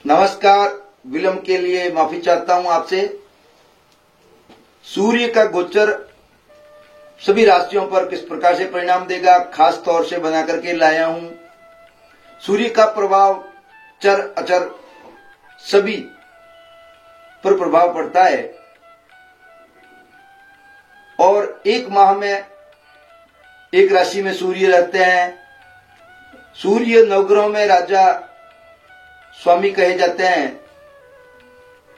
नमस्कार। विलंब के लिए माफी चाहता हूं आपसे। सूर्य का गोचर सभी राशियों पर किस प्रकार से परिणाम देगा, खास तौर से बना करके लाया हूं। सूर्य का प्रभाव चर अचर सभी पर प्रभाव पड़ता है और एक माह में एक राशि में सूर्य रहते हैं। सूर्य नवग्रहों में राजा स्वामी कहे जाते हैं,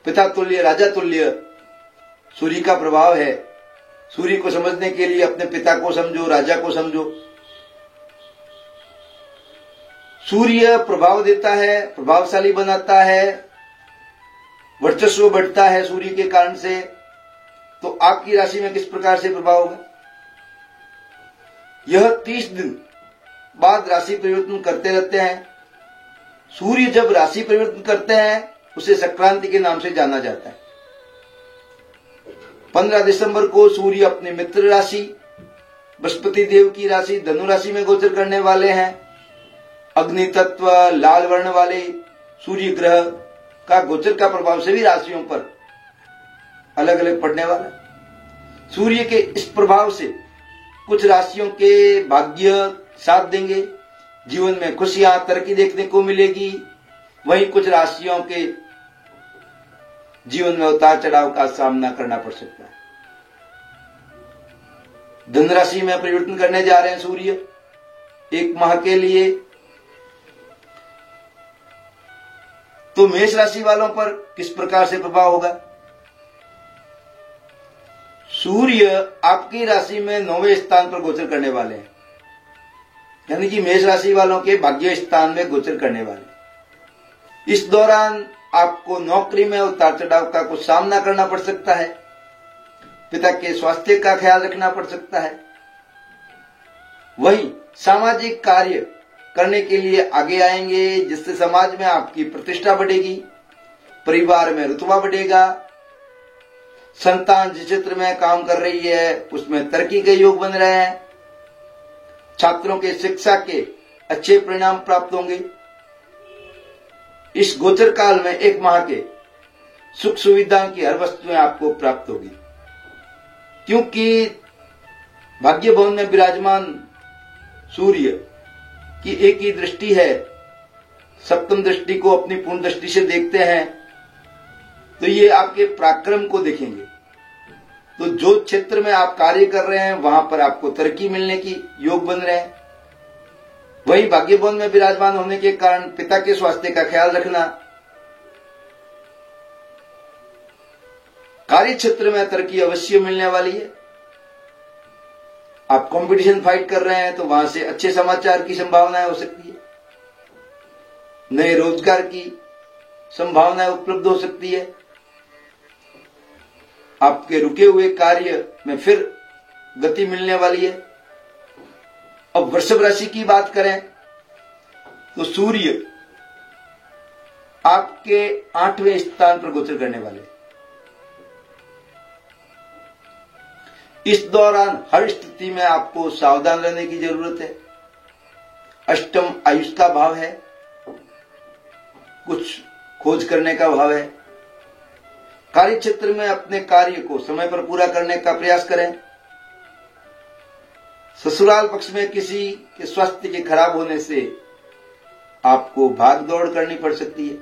पिता तुल्य राजा तुल्य सूर्य का प्रभाव है। सूर्य को समझने के लिए अपने पिता को समझो, राजा को समझो। सूर्य प्रभाव देता है, प्रभावशाली बनाता है, वर्चस्व बढ़ता है सूर्य के कारण से। तो आपकी राशि में किस प्रकार से प्रभाव होगा? यह 30 दिन बाद राशि परिवर्तन करते रहते हैं। सूर्य जब राशि परिवर्तन करते हैं उसे संक्रांति के नाम से जाना जाता है। 15 दिसंबर को सूर्य अपनी मित्र राशि बृहस्पति देव की राशि धनु राशि में गोचर करने वाले हैं। अग्नि तत्व लाल वर्ण वाले सूर्य ग्रह का गोचर का प्रभाव सभी राशियों पर अलग अलग पड़ने वाला। सूर्य के इस प्रभाव से कुछ राशियों के भाग्य साथ देंगे, जीवन में खुशियां तरक्की देखने को मिलेगी। वहीं कुछ राशियों के जीवन में उतार चढ़ाव का सामना करना पड़ सकता है। धन राशि में परिवर्तन करने जा रहे हैं सूर्य एक माह के लिए। तो मेष राशि वालों पर किस प्रकार से प्रभाव होगा? सूर्य आपकी राशि में 9वें स्थान पर गोचर करने वाले हैं, यानी कि मेष राशि वालों के भाग्य स्थान में गोचर करने वाले। इस दौरान आपको नौकरी में उतार चढ़ाव का कुछ सामना करना पड़ सकता है। पिता के स्वास्थ्य का ख्याल रखना पड़ सकता है। वहीं सामाजिक कार्य करने के लिए आगे आएंगे, जिससे समाज में आपकी प्रतिष्ठा बढ़ेगी, परिवार में रुतबा बढ़ेगा। संतान जिस क्षेत्र में काम कर रही है उसमें तरक्की के योग बन रहे हैं। छात्रों के शिक्षा के अच्छे परिणाम प्राप्त होंगे। इस गोचर काल में एक माह के सुख सुविधाओं की हर वस्तुएं आपको प्राप्त होगी, क्योंकि भाग्य भवन में विराजमान सूर्य की एक ही दृष्टि है। सप्तम दृष्टि को अपनी पूर्ण दृष्टि से देखते हैं तो ये आपके पराक्रम को देखेंगे। तो जो क्षेत्र में आप कार्य कर रहे हैं वहां पर आपको तरक्की मिलने की योग बन रहे हैं। वही भाग्य भवन में विराजमान होने के कारण पिता के स्वास्थ्य का ख्याल रखना। कार्य क्षेत्र में तरक्की अवश्य मिलने वाली है। आप कंपटीशन फाइट कर रहे हैं तो वहां से अच्छे समाचार की संभावनाएं हो सकती है। नए रोजगार की संभावनाएं उपलब्ध हो सकती है। आपके रुके हुए कार्य में फिर गति मिलने वाली है। अब वृषभ राशि की बात करें तो सूर्य आपके 8वें स्थान पर गोचर करने वाले। इस दौरान हर स्थिति में आपको सावधान रहने की जरूरत है। अष्टम आयुष का भाव है, कुछ खोज करने का भाव है। कार्य क्षेत्र में अपने कार्य को समय पर पूरा करने का प्रयास करें। ससुराल पक्ष में किसी के स्वास्थ्य के खराब होने से आपको भाग दौड़ करनी पड़ सकती है।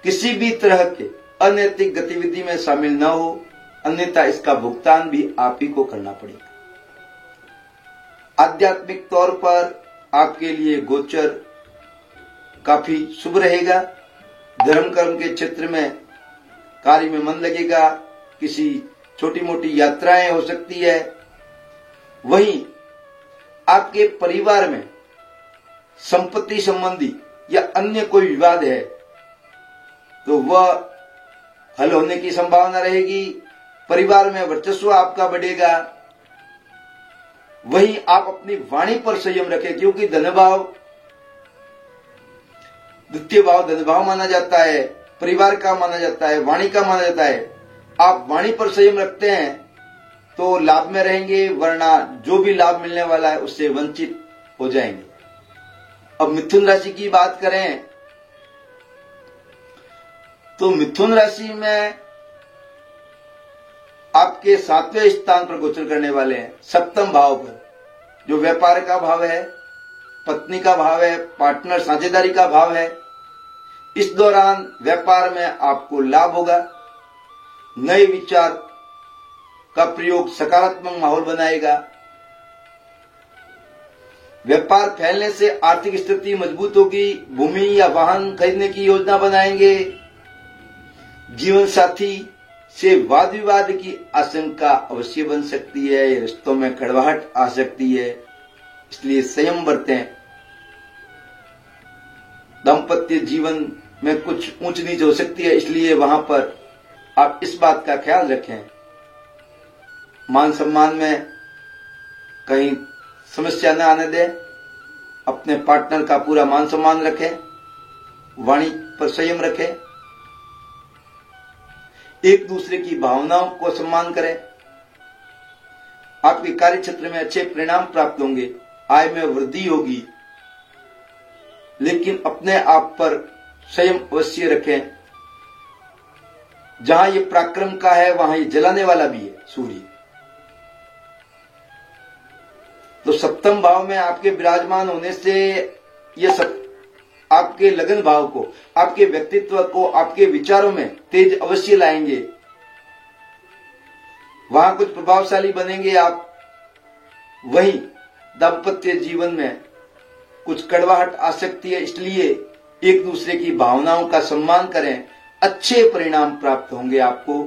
किसी भी तरह के अनैतिक गतिविधि में शामिल न हो, अन्यथा इसका भुगतान भी आप ही को करना पड़ेगा। आध्यात्मिक तौर पर आपके लिए गोचर काफी शुभ रहेगा। धर्म कर्म के क्षेत्र में कार्य में मन लगेगा। किसी छोटी मोटी यात्राएं हो सकती है। वहीं आपके परिवार में संपत्ति संबंधी या अन्य कोई विवाद है तो वह हल होने की संभावना रहेगी। परिवार में वर्चस्व आपका बढ़ेगा। वहीं आप अपनी वाणी पर संयम रखें, क्योंकि धन भाव द्वितीय भाव धन भाव माना जाता है, परिवार का माना जाता है, वाणी का माना जाता है। आप वाणी पर संयम रखते हैं तो लाभ में रहेंगे, वरना जो भी लाभ मिलने वाला है उससे वंचित हो जाएंगे। अब मिथुन राशि की बात करें तो मिथुन राशि में आपके 7वें स्थान पर गोचर करने वाले हैं, सप्तम भाव पर, जो व्यापार का भाव है, पत्नी का भाव है, पार्टनर साझेदारी का भाव है। इस दौरान व्यापार में आपको लाभ होगा। नए विचार का प्रयोग सकारात्मक माहौल बनाएगा। व्यापार फैलने से आर्थिक स्थिति मजबूत होगी। भूमि या वाहन खरीदने की योजना बनाएंगे। जीवन साथी से वाद विवाद की आशंका अवश्य बन सकती है। रिश्तों में कड़वाहट आ सकती है, इसलिए संयम बरतें। दाम्पत्य जीवन में कुछ ऊंच नीच हो सकती है, इसलिए वहां पर आप इस बात का ख्याल रखें। मान सम्मान में कहीं समस्या न आने दें। अपने पार्टनर का पूरा मान सम्मान रखें। वाणी पर संयम रखें। एक दूसरे की भावनाओं को सम्मान करें। आपके कार्य क्षेत्र में अच्छे परिणाम प्राप्त होंगे। आय में वृद्धि होगी, लेकिन अपने आप पर संयम अवश्य रखें। जहां ये पराक्रम का है, वहां ये जलाने वाला भी है, सूर्य। तो सप्तम भाव में आपके विराजमान होने से ये सब आपके लगन भाव को, आपके व्यक्तित्व को, आपके विचारों में तेज अवश्य लाएंगे। वहां कुछ प्रभावशाली बनेंगे आप। वहीं दाम्पत्य जीवन में कुछ कड़वाहट आ सकती है, इसलिए एक दूसरे की भावनाओं का सम्मान करें। अच्छे परिणाम प्राप्त होंगे आपको।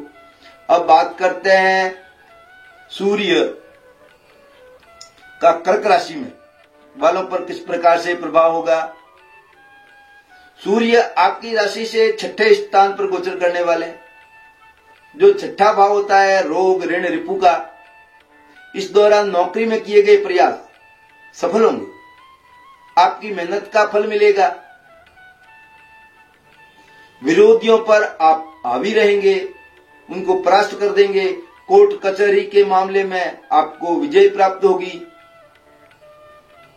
अब बात करते हैं सूर्य का कर्क राशि में वालों पर किस प्रकार से प्रभाव होगा। सूर्य आपकी राशि से 6ठे स्थान पर गोचर करने वाले हैं। जो 6ठा भाव होता है रोग, ऋण, रिपु का। इस दौरान नौकरी में किए गए प्रयास सफल होंगे। आपकी मेहनत का फल मिलेगा। विरोधियों पर आप हावी रहेंगे, उनको परास्त कर देंगे। कोर्ट कचहरी के मामले में आपको विजय प्राप्त होगी।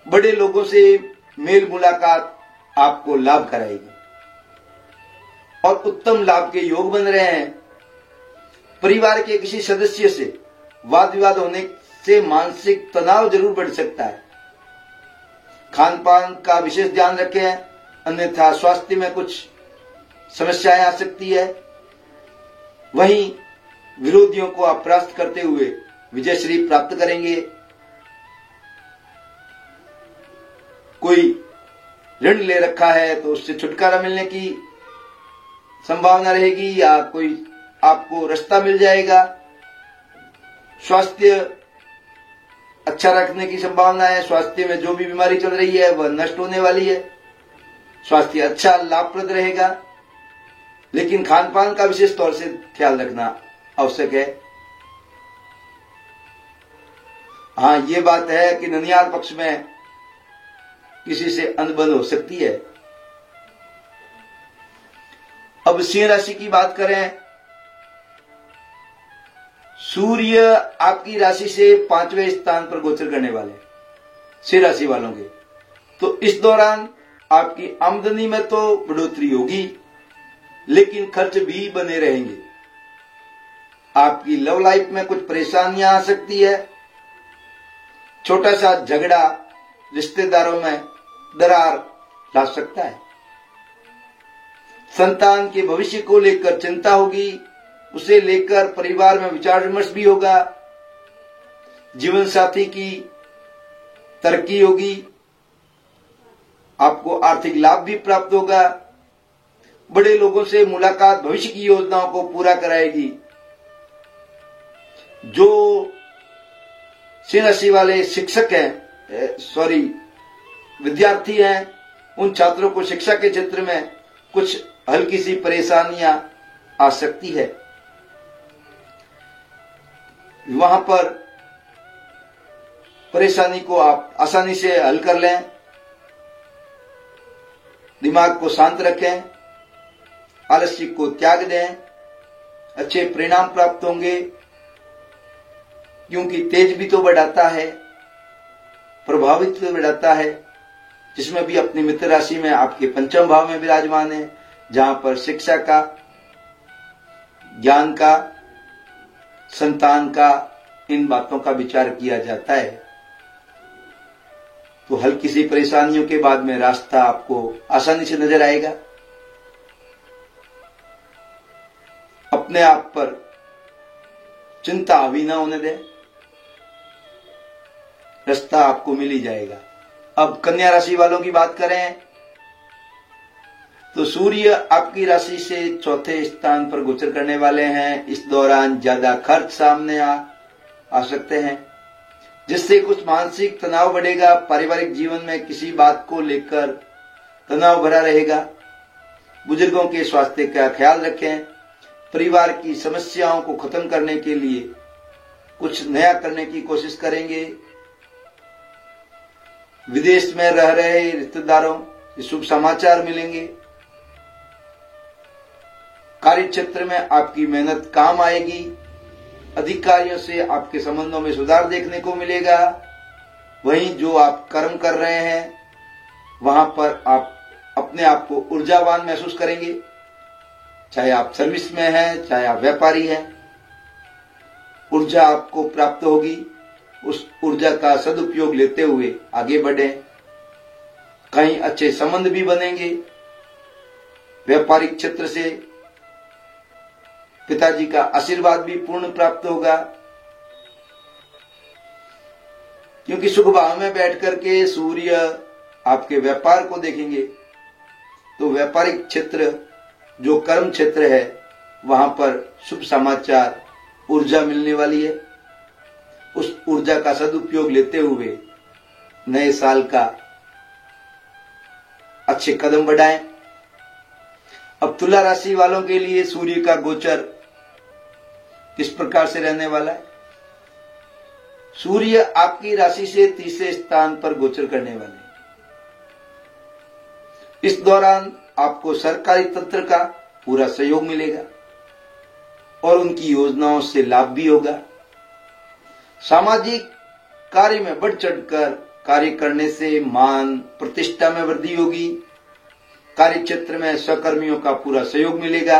बड़े लोगों से मेल मुलाकात आपको लाभ कराएगी और उत्तम लाभ के योग बन रहे हैं। परिवार के किसी सदस्य से वाद विवाद होने से मानसिक तनाव जरूर बढ़ सकता है। खान पान का विशेष ध्यान रखें, अन्यथा स्वास्थ्य में कुछ समस्याएं आ सकती है। वहीं विरोधियों को आप परास्त करते हुए विजयश्री प्राप्त करेंगे। कोई ऋण ले रखा है तो उससे छुटकारा मिलने की संभावना रहेगी, या कोई आपको रास्ता मिल जाएगा। स्वास्थ्य अच्छा रखने की संभावना है। स्वास्थ्य में जो भी बीमारी चल रही है वह नष्ट होने वाली है। स्वास्थ्य अच्छा लाभप्रद रहेगा, लेकिन खान पान का विशेष तौर से ख्याल रखना आवश्यक है। हाँ, ये बात है कि ननिहाल पक्ष में किसी से अनबन हो सकती है। अब सिंह राशि की बात करें। सूर्य आपकी राशि से 5वें स्थान पर गोचर करने वाले सिंह राशि वालों के। तो इस दौरान आपकी आमदनी में तो बढ़ोतरी होगी, लेकिन खर्च भी बने रहेंगे। आपकी लव लाइफ में कुछ परेशानियां आ सकती है। छोटा सा झगड़ा रिश्तेदारों में दरार ला सकता है। संतान के भविष्य को लेकर चिंता होगी। उसे लेकर परिवार में विचार विमर्श भी होगा। जीवन साथी की तरक्की होगी। आपको आर्थिक लाभ भी प्राप्त होगा। बड़े लोगों से मुलाकात भविष्य की योजनाओं को पूरा कराएगी। जो सिंह राशि वाले शिक्षक हैं, विद्यार्थी हैं, उन छात्रों को शिक्षा के क्षेत्र में कुछ हल्की सी परेशानियां आ सकती है। वहां पर परेशानी को आप आसानी से हल कर लें। दिमाग को शांत रखें, आलस्य को त्याग दें। अच्छे परिणाम प्राप्त होंगे, क्योंकि तेज भी तो बढ़ाता है, प्रभावित भी बढ़ाता है। जिसमें भी अपनी मित्र राशि में आपके 5वें भाव में विराजमान है, जहां पर शिक्षा का ज्ञान का, संतान का, इन बातों का विचार किया जाता है, तो हल्की सी परेशानियों के बाद में रास्ता आपको आसानी से नजर आएगा। अपने आप पर चिंता हावी ना होने दें, रास्ता आपको मिल ही जाएगा। अब कन्या राशि वालों की बात करें तो सूर्य आपकी राशि से चौथे स्थान पर गोचर करने वाले हैं। इस दौरान ज्यादा खर्च सामने आ सकते हैं, जिससे कुछ मानसिक तनाव बढ़ेगा। पारिवारिक जीवन में किसी बात को लेकर तनाव भरा रहेगा। बुजुर्गों के स्वास्थ्य का ख्याल रखें। परिवार की समस्याओं को खत्म करने के लिए कुछ नया करने की कोशिश करेंगे। विदेश में रह रहे रिश्तेदारों से शुभ समाचार मिलेंगे। कार्य क्षेत्र में आपकी मेहनत काम आएगी। अधिकारियों से आपके संबंधों में सुधार देखने को मिलेगा। वहीं जो आप कर्म कर रहे हैं वहां पर आप अपने आप को ऊर्जावान महसूस करेंगे। चाहे आप सर्विस में हैं, चाहे आप व्यापारी हैं, ऊर्जा आपको प्राप्त होगी। उस ऊर्जा का सदुपयोग लेते हुए आगे बढ़ें। कहीं अच्छे संबंध भी बनेंगे। व्यापारिक क्षेत्र से पिताजी का आशीर्वाद भी पूर्ण प्राप्त होगा, क्योंकि शुभ भाव में बैठ करके सूर्य आपके व्यापार को देखेंगे। तो व्यापारिक क्षेत्र जो कर्म क्षेत्र है वहां पर शुभ समाचार, ऊर्जा मिलने वाली है। उस ऊर्जा का सदुपयोग लेते हुए नए साल का अच्छे कदम बढ़ाएं। अब तुला राशि वालों के लिए सूर्य का गोचर किस प्रकार से रहने वाला है। सूर्य आपकी राशि से तीसरे स्थान पर गोचर करने वाले हैं। इस दौरान आपको सरकारी तंत्र का पूरा सहयोग मिलेगा और उनकी योजनाओं से लाभ भी होगा। सामाजिक कार्य में बढ़ चढ़कर कार्य करने से मान प्रतिष्ठा में वृद्धि होगी। कार्य क्षेत्र में सहकर्मियों का पूरा सहयोग मिलेगा।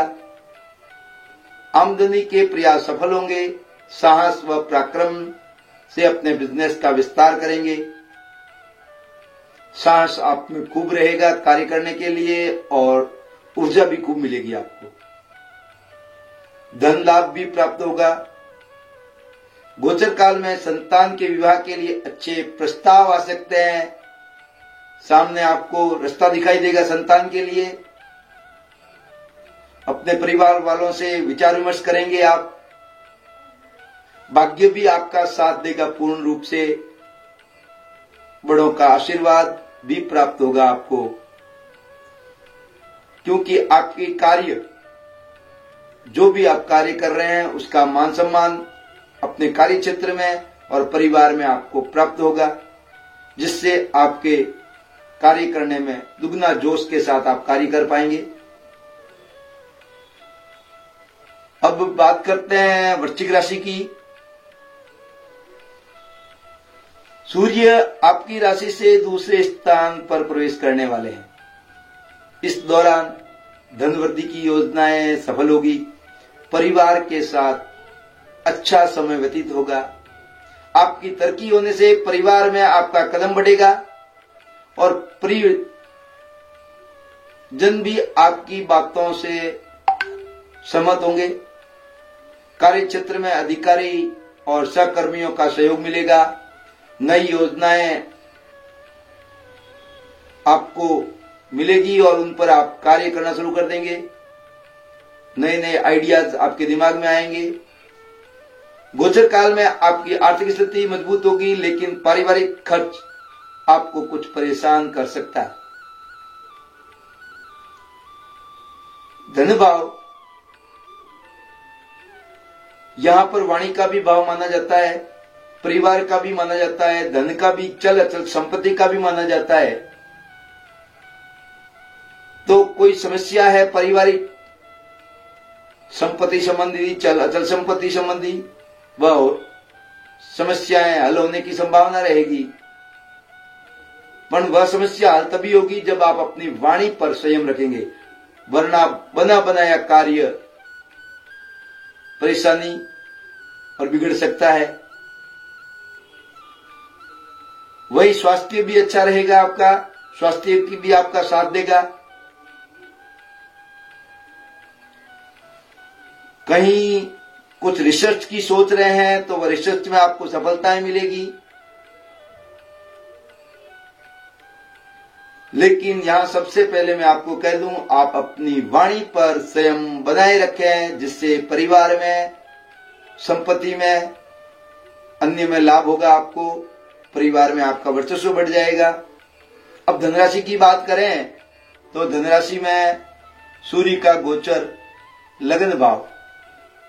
आमदनी के प्रयास सफल होंगे। साहस व पराक्रम से अपने बिजनेस का विस्तार करेंगे। साहस आप में खूब रहेगा कार्य करने के लिए और ऊर्जा भी खूब मिलेगी आपको। धन लाभ भी प्राप्त होगा। गोचर काल में संतान के विवाह के लिए अच्छे प्रस्ताव आ सकते हैं। सामने आपको रास्ता दिखाई देगा संतान के लिए। अपने परिवार वालों से विचार विमर्श करेंगे आप। भाग्य भी आपका साथ देगा पूर्ण रूप से। बड़ों का आशीर्वाद भी प्राप्त होगा आपको, क्योंकि आपके कार्य जो भी आप कार्य कर रहे हैं उसका मान सम्मान अपने कार्य क्षेत्र में और परिवार में आपको प्राप्त होगा, जिससे आपके कार्य करने में दुगना जोश के साथ आप कार्य कर पाएंगे। अब बात करते हैं वृश्चिक राशि की। सूर्य आपकी राशि से दूसरे स्थान पर प्रवेश करने वाले हैं। इस दौरान धन वृद्धि की योजनाएं सफल होगी। परिवार के साथ अच्छा समय व्यतीत होगा। आपकी तरक्की होने से परिवार में आपका कदम बढ़ेगा और प्रिय जन भी आपकी बातों से सहमत होंगे। कार्य क्षेत्र में अधिकारी और सहकर्मियों का सहयोग मिलेगा। नई योजनाएं आपको मिलेगी और उन पर आप कार्य करना शुरू कर देंगे। नए नए आइडियाज आपके दिमाग में आएंगे। गोचर काल में आपकी आर्थिक स्थिति मजबूत होगी, लेकिन पारिवारिक खर्च आपको कुछ परेशान कर सकता है। धन भाव, यहां पर वाणी का भी भाव माना जाता है, परिवार का भी माना जाता है, धन का भी, चल अचल संपत्ति का भी माना जाता है। तो कोई समस्या है पारिवारिक संपत्ति संबंधी, चल अचल संपत्ति संबंधी, वह समस्याएं हल होने की संभावना रहेगी। पर वह समस्या हल तभी होगी जब आप अपनी वाणी पर संयम रखेंगे, वरना बना बनाया कार्य परेशानी और बिगड़ सकता है। वही स्वास्थ्य भी अच्छा रहेगा, आपका स्वास्थ्य की भी आपका साथ देगा। कहीं कुछ रिसर्च की सोच रहे हैं तो वह रिसर्च में आपको सफलताएं मिलेगी। लेकिन यहां सबसे पहले मैं आपको कह दूं, आप अपनी वाणी पर संयम बनाए रखें, जिससे परिवार में, संपत्ति में, अन्य में लाभ होगा। आपको परिवार में आपका वर्चस्व बढ़ जाएगा। अब धनराशि की बात करें तो धनराशि में सूर्य का गोचर लग्न भाव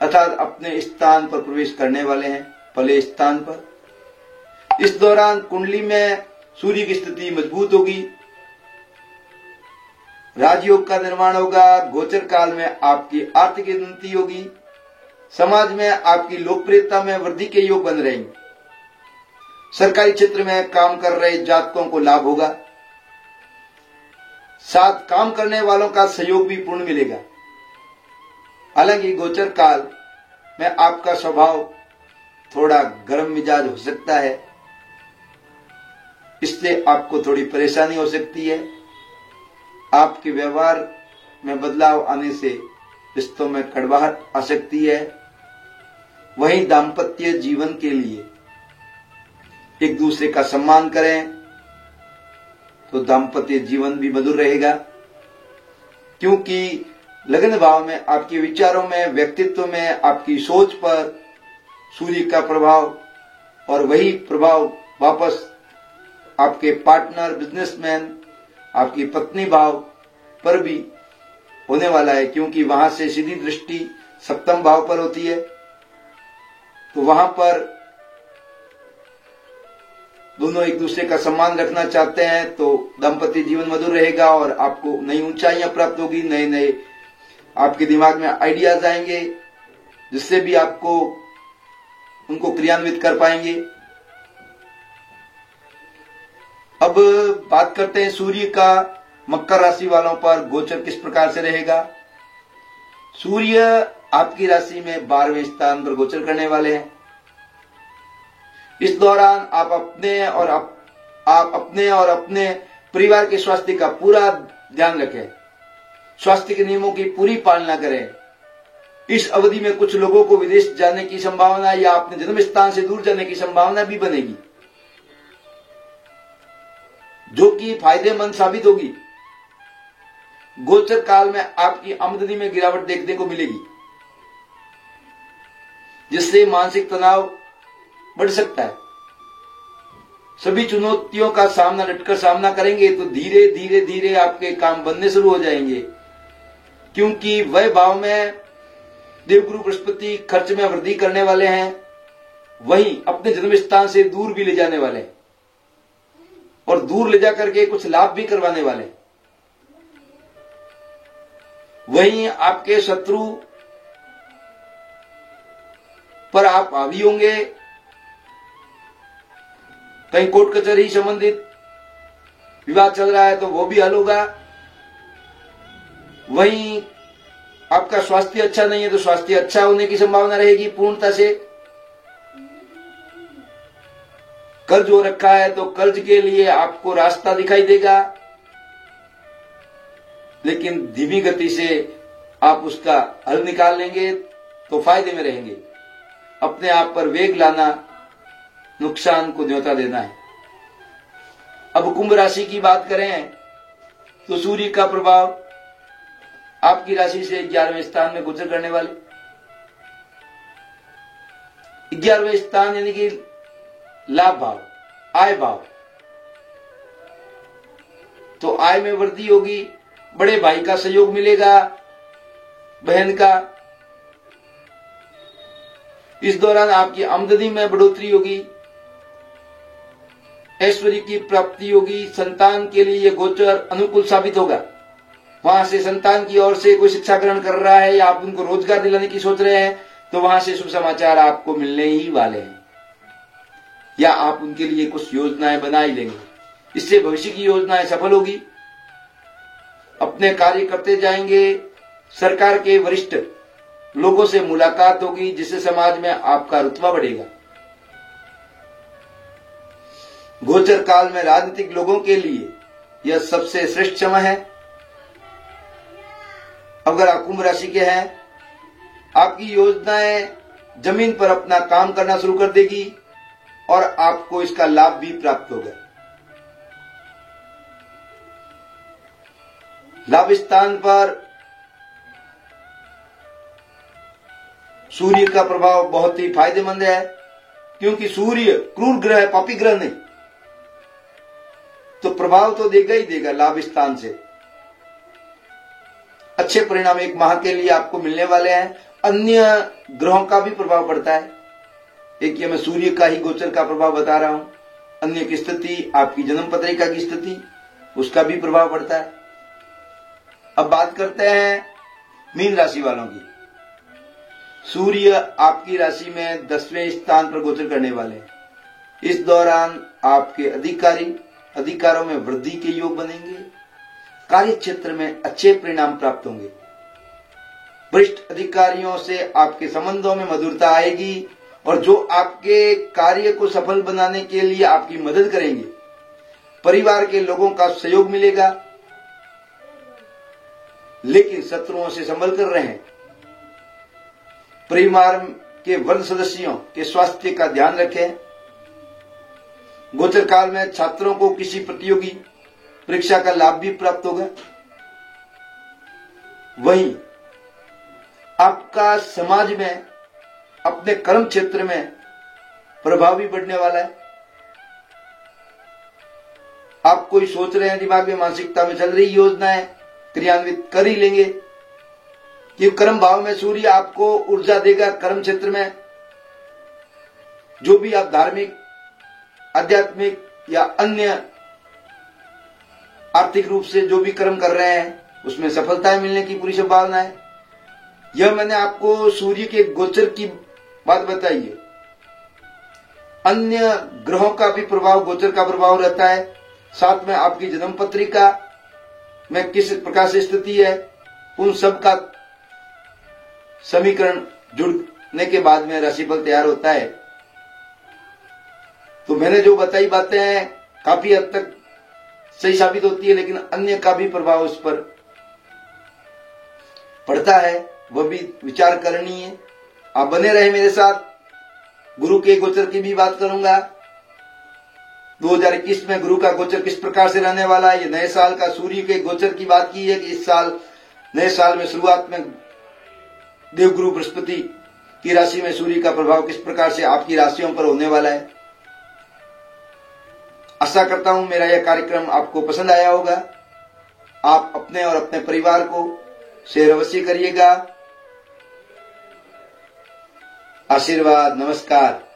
अर्थात अपने स्थान पर प्रवेश करने वाले हैं, पहले स्थान पर। इस दौरान कुंडली में सूर्य की स्थिति मजबूत होगी, राजयोग का निर्माण होगा। गोचर काल में आपकी आर्थिक उन्नति होगी, समाज में आपकी लोकप्रियता में वृद्धि के योग बन रहेंगे। सरकारी क्षेत्र में काम कर रहे जातकों को लाभ होगा, साथ काम करने वालों का सहयोग भी पूर्ण मिलेगा। हालांकि गोचर काल में आपका स्वभाव थोड़ा गर्म मिजाज हो सकता है, इससे आपको थोड़ी परेशानी हो सकती है। आपके व्यवहार में बदलाव आने से रिश्तों में कड़वाहट आ सकती है। वहीं दाम्पत्य जीवन के लिए एक दूसरे का सम्मान करें तो दाम्पत्य जीवन भी मधुर रहेगा, क्योंकि लग्न भाव में आपके विचारों में, व्यक्तित्व में, आपकी सोच पर सूर्य का प्रभाव और वही प्रभाव वापस आपके पार्टनर, बिजनेसमैन, आपकी पत्नी भाव पर भी होने वाला है, क्योंकि वहां से सीधी दृष्टि सप्तम भाव पर होती है। तो वहां पर दोनों एक दूसरे का सम्मान रखना चाहते हैं तो दाम्पत्य जीवन मधुर रहेगा और आपको नई ऊंचाइयां प्राप्त होगी। नए नए आपके दिमाग में आइडियाज आएंगे, जिससे भी आपको उनको क्रियान्वित कर पाएंगे। अब बात करते हैं सूर्य का मकर राशि वालों पर गोचर किस प्रकार से रहेगा। सूर्य आपकी राशि में 12वें स्थान पर गोचर करने वाले हैं। इस दौरान आप अपने और अपने परिवार के स्वास्थ्य का पूरा ध्यान रखें, स्वास्थ्य के नियमों की पूरी पालना करें। इस अवधि में कुछ लोगों को विदेश जाने की संभावना या अपने जन्म स्थान से दूर जाने की संभावना भी बनेगी, जो कि फायदेमंद साबित होगी। गोचर काल में आपकी आमदनी में गिरावट देखने को मिलेगी, जिससे मानसिक तनाव बढ़ सकता है। सभी चुनौतियों का सामना डटकर सामना करेंगे तो धीरे धीरे धीरे आपके काम बनने शुरू हो जाएंगे, क्योंकि वह भाव में देवगुरु बृहस्पति खर्च में वृद्धि करने वाले हैं, वहीं अपने जन्म स्थान से दूर भी ले जाने वाले हैं और दूर ले जाकर के कुछ लाभ भी करवाने वाले हैं। वहीं आपके शत्रु पर आप हावी होंगे, कहीं कोर्ट कचहरी संबंधित विवाद चल रहा है तो वो भी हल होगा। वहीं आपका स्वास्थ्य अच्छा नहीं है तो स्वास्थ्य अच्छा होने की संभावना रहेगी पूर्णता से। कर्ज हो रखा है तो कर्ज के लिए आपको रास्ता दिखाई देगा, लेकिन धीमी गति से आप उसका हल निकाल लेंगे तो फायदे में रहेंगे। अपने आप पर वेग लाना, नुकसान को न्योता देना है। अब कुंभ राशि की बात करें तो सूर्य का प्रभाव आपकी राशि से 11वें स्थान में गोचर करने वाले। 11वें स्थान यानी कि लाभ भाव, आय भाव, तो आय में वृद्धि होगी, बड़े भाई का सहयोग मिलेगा, बहन का। इस दौरान आपकी आमदनी में बढ़ोतरी होगी, ऐश्वर्य की प्राप्ति होगी। संतान के लिए यह गोचर अनुकूल साबित होगा। वहां से संतान की ओर से कोई शिक्षा ग्रहण कर रहा है या आप उनको रोजगार दिलाने की सोच रहे हैं तो वहां से शुभ समाचार आपको मिलने ही वाले हैं, या आप उनके लिए कुछ योजनाएं बना ही लेंगे। इससे भविष्य की योजनाएं सफल होगी। अपने कार्य करते जाएंगे। सरकार के वरिष्ठ लोगों से मुलाकात होगी, जिससे समाज में आपका रुतबा बढ़ेगा। गोचर काल में राजनीतिक लोगों के लिए यह सबसे श्रेष्ठ समय है। अगर आप कुंभ राशि के हैं, आपकी योजनाएं जमीन पर अपना काम करना शुरू कर देगी और आपको इसका लाभ भी प्राप्त होगा। लाभ स्थान पर सूर्य का प्रभाव बहुत ही फायदेमंद है, क्योंकि सूर्य क्रूर ग्रह है, पापी ग्रह नहीं, तो प्रभाव तो देगा ही देगा लाभ स्थान से। अच्छे परिणाम एक माह के लिए आपको मिलने वाले हैं। अन्य ग्रहों का भी प्रभाव पड़ता है। एक ये मैं सूर्य का ही गोचर का प्रभाव बता रहा हूं, अन्य की स्थिति, आपकी जन्म पत्रिका की स्थिति, उसका भी प्रभाव पड़ता है। अब बात करते हैं मीन राशि वालों की। सूर्य आपकी राशि में 10वें स्थान पर गोचर करने वाले हैं। इस दौरान आपके अधिकारों में वृद्धि के योग बनेंगे। कार्य क्षेत्र में अच्छे परिणाम प्राप्त होंगे। वरिष्ठ अधिकारियों से आपके संबंधों में मधुरता आएगी और जो आपके कार्य को सफल बनाने के लिए आपकी मदद करेंगे, परिवार के लोगों का सहयोग मिलेगा। लेकिन शत्रुओं से संभल कर रहें। परिवार के वृद्ध सदस्यों के स्वास्थ्य का ध्यान रखें। गोचर काल में छात्रों को किसी प्रतियोगी परीक्षा का लाभ भी प्राप्त होगा। वहीं आपका समाज में, अपने कर्म क्षेत्र में प्रभाव भी बढ़ने वाला है। आप कोई सोच रहे हैं, दिमाग में, मानसिकता में चल रही योजनाएं क्रियान्वित कर ही लेंगे, कि कर्म भाव में सूर्य आपको ऊर्जा देगा। कर्म क्षेत्र में जो भी आप धार्मिक, आध्यात्मिक या अन्य आर्थिक रूप से जो भी कर्म कर रहे हैं, उसमें सफलताएं मिलने की पूरी संभावना है। यह मैंने आपको सूर्य के गोचर की बात बताई है। अन्य ग्रहों का भी प्रभाव, गोचर का प्रभाव रहता है। साथ में आपकी जन्म पत्रिका में किस प्रकार से स्थिति है, उन सब का समीकरण जुड़ने के बाद में राशिफल तैयार होता है। तो मैंने जो बताई बातें हैं काफी हद तक सही साबित होती है, लेकिन अन्य का भी प्रभाव उस पर पड़ता है, वह भी विचार करनी है। आप बने रहे मेरे साथ। गुरु के गोचर की भी बात करूंगा। 2021 में गुरु का गोचर किस प्रकार से रहने वाला है। ये नए साल का सूर्य के गोचर की बात की है कि इस साल, नए साल में शुरुआत में देवगुरु बृहस्पति की राशि में सूर्य का प्रभाव किस प्रकार से आपकी राशियों पर होने वाला है। आशा करता हूं मेरा यह कार्यक्रम आपको पसंद आया होगा। आप अपने और अपने परिवार को शेयर अवश्य करिएगा। आशीर्वाद, नमस्कार।